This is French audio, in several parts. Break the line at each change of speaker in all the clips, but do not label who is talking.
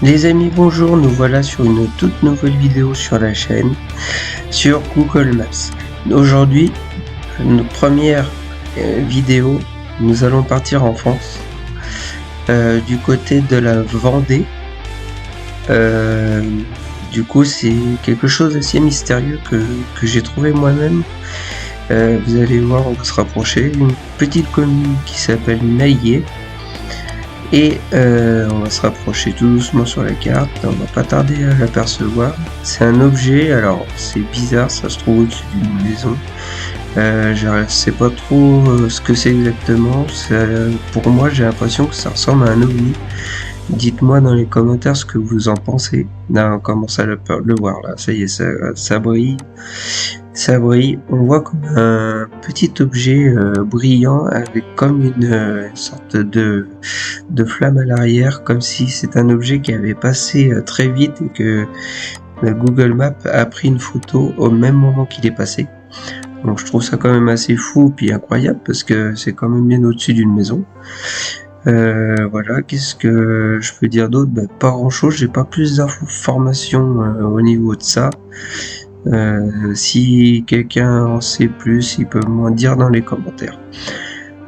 Les amis, bonjour, nous voilà sur une toute nouvelle vidéo sur la chaîne, sur Google Maps. Aujourd'hui, notre première vidéo, nous allons partir en France, du côté de la Vendée. Du coup, c'est quelque chose d'assez mystérieux que j'ai trouvé moi-même. Vous allez voir, on va se rapprocher. Une petite commune qui s'appelle Naillet. Et on va se rapprocher tout doucement sur la carte, on va pas tarder à l'apercevoir. C'est un objet, alors c'est bizarre, ça se trouve au-dessus d'une maison. Je sais pas trop ce que c'est exactement. Pour moi, j'ai l'impression que ça ressemble à un ovni. Dites-moi dans les commentaires ce que vous en pensez. Là, on commence à le voir là, ça y est, ça brille. Ça brille, on voit comme un petit objet brillant avec comme une sorte de flamme à l'arrière, comme si c'est un objet qui avait passé très vite et que Google Maps a pris une photo au même moment qu'il est passé. Donc je trouve ça quand même assez fou puis incroyable parce que c'est quand même bien au-dessus d'une maison. Voilà, qu'est-ce que je peux dire d'autre? Pas grand chose, j'ai pas plus d'informations au niveau de ça. Si quelqu'un en sait plus, il peut m'en dire dans les commentaires.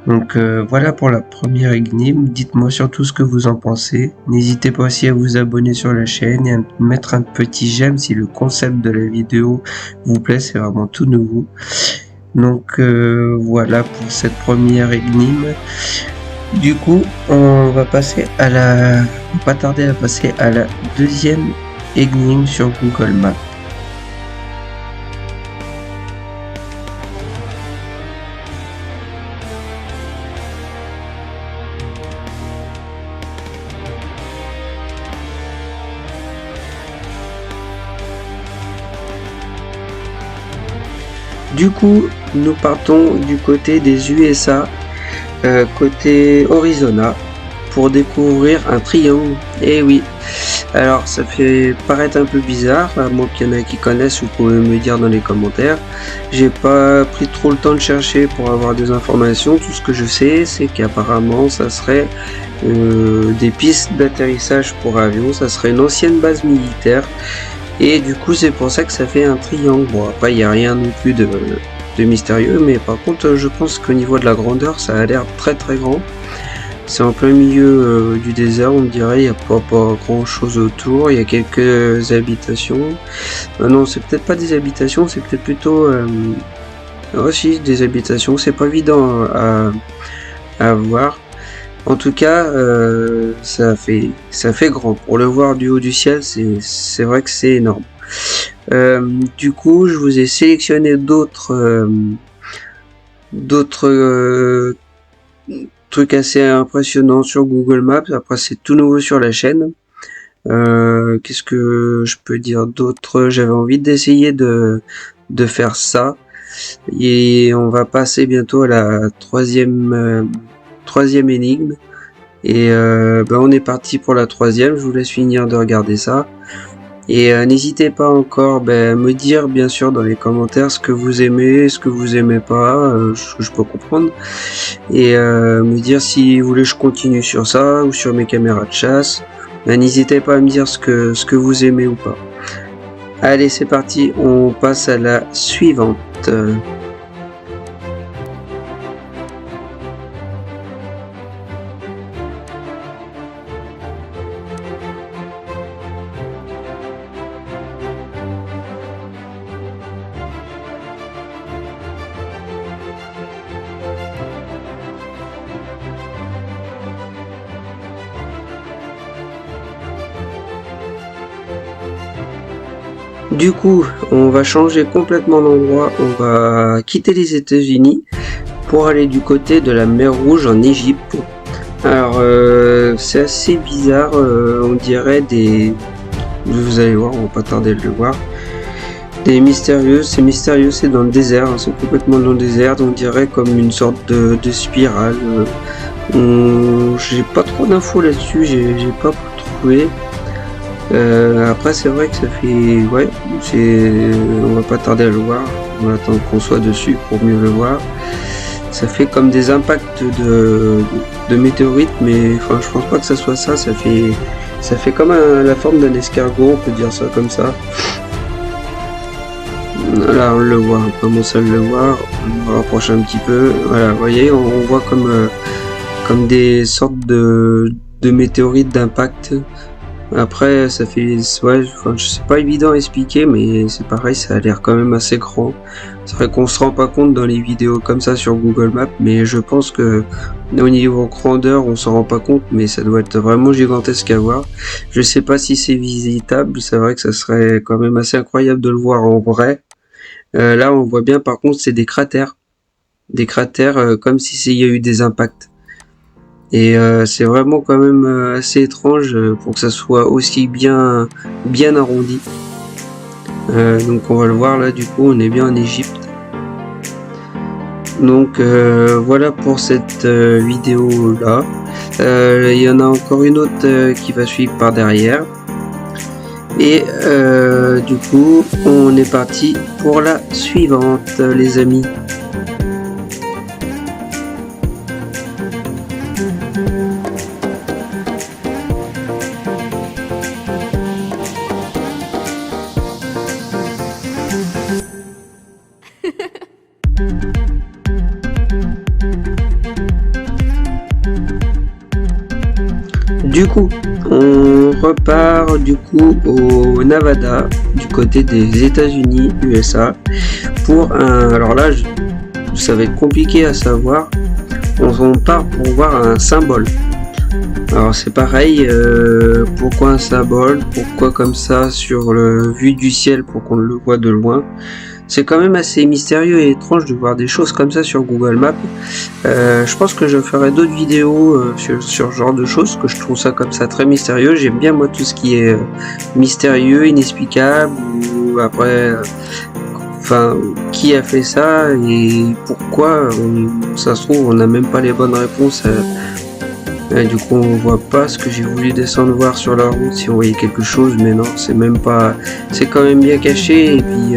Donc voilà pour la première énigme. Dites-moi surtout ce que vous en pensez. N'hésitez pas aussi à vous abonner sur la chaîne et à mettre un petit j'aime si le concept de la vidéo vous plaît, c'est vraiment tout nouveau. Donc voilà pour cette première énigme. Du coup, on va passer à pas tarder à passer à la deuxième énigme sur Google Maps. Du coup, nous partons du côté des USA, côté Arizona, pour découvrir un triangle. Et oui, alors ça fait paraître un peu bizarre, à moins qu'il y en a qui connaissent, vous pouvez me dire dans les commentaires. J'ai pas pris trop le temps de chercher pour avoir des informations. Tout ce que je sais, c'est qu'apparemment ça serait des pistes d'atterrissage pour avions, ça serait une ancienne base militaire. Et du coup c'est pour ça que ça fait un triangle. Bon, après il n'y a rien non plus de mystérieux, mais par contre je pense qu'au niveau de la grandeur ça a l'air très très grand. C'est en plein milieu du désert, on dirait, il n'y a pas grand chose autour, il y a quelques habitations. Non, c'est peut-être pas des habitations, c'est peut-être plutôt aussi des habitations, c'est pas évident à voir. En tout cas, ça fait grand. Pour le voir du haut du ciel, c'est vrai que c'est énorme. Du coup, je vous ai sélectionné d'autres trucs assez impressionnants sur Google Maps. Après, c'est tout nouveau sur la chaîne. Qu'est-ce que je peux dire d'autre? J'avais envie d'essayer de faire ça. Et on va passer bientôt à la troisième énigme. Et on est parti pour la troisième. Je vous laisse finir de regarder ça. Et n'hésitez pas encore à me dire bien sûr dans les commentaires ce que vous aimez, ce que vous aimez pas, je peux comprendre. Et me dire si vous voulez que je continue sur ça ou sur mes caméras de chasse. N'hésitez pas à me dire ce que vous aimez ou pas. Allez, c'est parti, on passe à la suivante. Du coup, on va changer complètement d'endroit, on va quitter les États-Unis pour aller du côté de la mer Rouge en Égypte. Alors, c'est assez bizarre, on dirait vous allez voir, on va pas tarder de le voir. C'est mystérieux, c'est dans le désert, hein, c'est complètement dans le désert, on dirait comme une sorte de spirale. J'ai pas trop d'infos là-dessus, j'ai pas trouvé. Après c'est vrai que ça fait, ouais, on va pas tarder à le voir, on va attendre qu'on soit dessus pour mieux le voir. Ça fait comme des impacts de météorites, mais enfin je pense pas que ça soit ça, ça fait Ça fait comme la forme d'un escargot, on peut dire ça comme ça. Là on le voit, on commence à le voir, on rapproche un petit peu, voilà, vous voyez, on voit comme des sortes de météorites d'impact. Après ça fait, ouais, enfin, c'est pas évident à expliquer, mais c'est pareil, ça a l'air quand même assez grand. C'est vrai qu'on se rend pas compte dans les vidéos comme ça sur Google Maps, mais je pense que au niveau grandeur on s'en rend pas compte, mais ça doit être vraiment gigantesque à voir. Je sais pas si c'est visitable, c'est vrai que ça serait quand même assez incroyable de le voir en vrai. Là on voit bien par contre c'est des cratères comme si il y a eu des impacts. Et c'est vraiment quand même assez étrange pour que ça soit aussi bien arrondi. Donc on va le voir là, du coup on est bien en Égypte. Donc voilà pour cette vidéo là. Il y en a encore une autre qui va suivre par derrière. Et du coup on est parti pour la suivante les amis. Du coup, on repart du coup au Nevada, du côté des États-Unis, USA, pour un. Alors là, ça va être compliqué à savoir. On part pour voir un symbole. Alors c'est pareil, pourquoi un symbole? Pourquoi comme ça sur le vue du ciel pour qu'on le voit de loin? C'est quand même assez mystérieux et étrange de voir des choses comme ça sur Google Maps. Je pense que je ferai d'autres vidéos sur ce genre de choses, que je trouve ça comme ça très mystérieux. J'aime bien moi tout ce qui est mystérieux, inexplicable, ou après, enfin, qui a fait ça et pourquoi. Ça se trouve, on n'a même pas les bonnes réponses. Du coup, on voit pas ce que j'ai voulu descendre voir sur la route, si on voyait quelque chose, mais non, c'est même pas. C'est quand même bien caché, et puis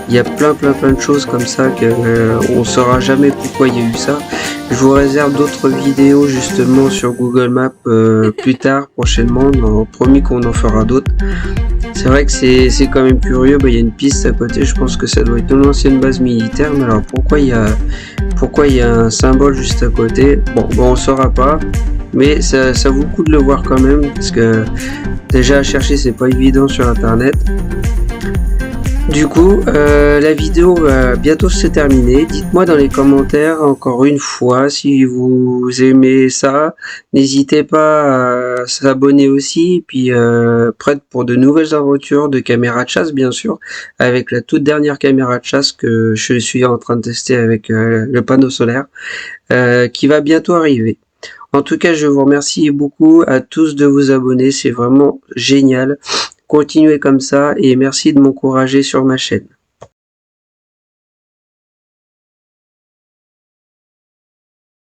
il y a plein de choses comme ça que on saura jamais pourquoi il y a eu ça. Je vous réserve d'autres vidéos justement sur Google Maps plus tard, prochainement. On a promis qu'on en fera d'autres. C'est vrai que c'est quand même curieux. Il y a une piste à côté. Je pense que ça doit être une ancienne base militaire. Mais alors pourquoi il y a un symbole juste à côté? Bon, on saura pas. Mais ça vaut le coup de le voir quand même, parce que déjà à chercher c'est pas évident sur internet. Du coup, la vidéo va bientôt se terminer. Dites-moi dans les commentaires encore une fois si vous aimez ça. N'hésitez pas à s'abonner aussi. Puis prête pour de nouvelles aventures de caméra de chasse, bien sûr, avec la toute dernière caméra de chasse que je suis en train de tester avec le panneau solaire, qui va bientôt arriver. En tout cas, je vous remercie beaucoup à tous de vous abonner. C'est vraiment génial. Continuez comme ça et merci de m'encourager sur ma chaîne.